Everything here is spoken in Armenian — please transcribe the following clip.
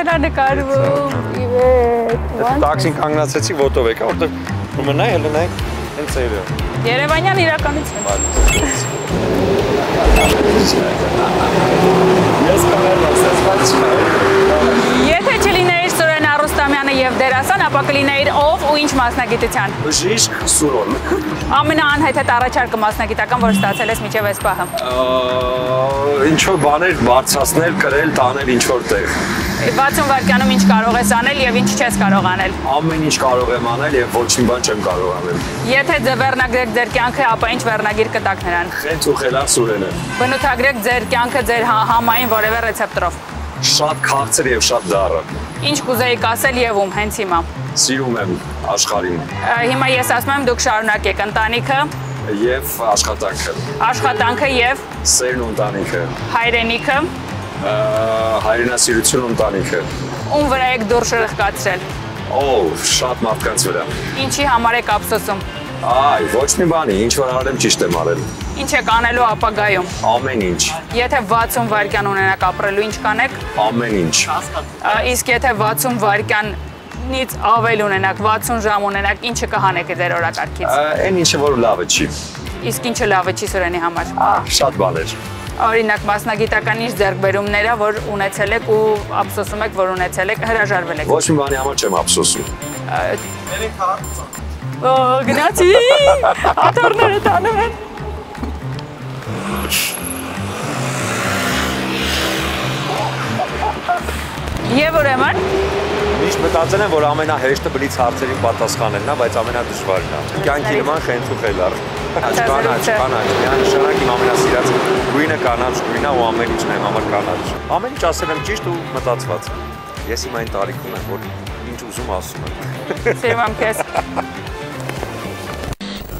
Տղաներն են նկարվում։ Տաքսին կանգնացեցի ոտով եկա, որտեղ մնայ, հելնայ, հենց էրը։ Երևանյան իրականություն։ Ես կամերն ասես, բայց չկա։ Եթե չլիներ Սուրեն Արուստամյանը և դերասան, ապա կլիներ ով ու ինչ մասնագիտության։ Բժիշկ Սուրոն։ Ամենաանհեթեթ առաջարկը մասնագիտական, որ ստացել ես մինչև այս պահը։ Ինչ-որ բաներ բարձրացնել, կրել, տանել ինչ-որ տեղ։ 60 վայրկյանում ինչ կարող ես անել և ինչ չես կարող անել։ Ամեն ինչ կարող եմ անել և ոչ մի բան չեմ կարող անել։ Եթե ձեռնագրեք ձեր կյանքը, ապա ինչ վերնագիր կտաք նրան։ Խենթ ու խելան Սուրենը։ Բնութագրեք ձեր կյանքը ձեր համային որևէ ռեցեպտորով։ Շատ քաղցր և շատ դառը։ Ինչ կուզեիք ասել և ում հենց հիմա։ Սիրում եմ աշխարհին։ Հիմա ես ասում եմ դուք շարունակեք ընտանիքը Եվ աշխատանքը։ Աշխատանքը և Սերն ու ընտանիքը։ հայրենիքը Հայրենասիրություն ու ընտանիքը։ Ում վրա եք դուր շրխկացրել։ Շատ մարդկանց վրա։ Ինչի համար եք ափսոսում։ Այ, ոչ մի բանի, ինչ որ արել եմ ճիշտ եմ արել։ Ինչ եք անելու ապագայում։ Ամեն ինչ։ Եթե 60 վայրկյան ունենաք ապրելու, ինչ կանեք։ Ամեն ինչ։ Իսկ եթե 60 վայրկյանից ավել ունենաք, 60 ժամ ունենաք, ինչը կհանեք ձեր օրակարգից։ Այն ինչը որ լավը չի։ Իսկ ինչը լավը չի Սուրենի համար։ Շատ բաներ։ Օրինակ մասնագիտական ինչ ձեռքբերումները, որ ունեցել եք ու ափսոսում եք, որ ունեցել եք, հրաժարվել եք։ Ոչ մի բանի համար չեմ ափսոսում։ Գնացի, աթոռները տանում են։ Եվ ուրեմն։ Միշտ մտածել եմ, որ ամենահեշտը բլից հարցերին պատասխանելն է, բայց ամենադժվարն է։ Կյանքի նման խենթ ու խելառ։ Կանաչ, միանշանակ իմ ամենասիրած գույնը կանաչ գույնն է ու ամեն ինչն է իմ համար կանաչ։ Ամեն ինչ ասել եմ ճիշտ ու մտածված։ Ես իմ այն տարիքում եմ, որ ինչ ուզում ասում եմ։ Սիրում եմ քեզ։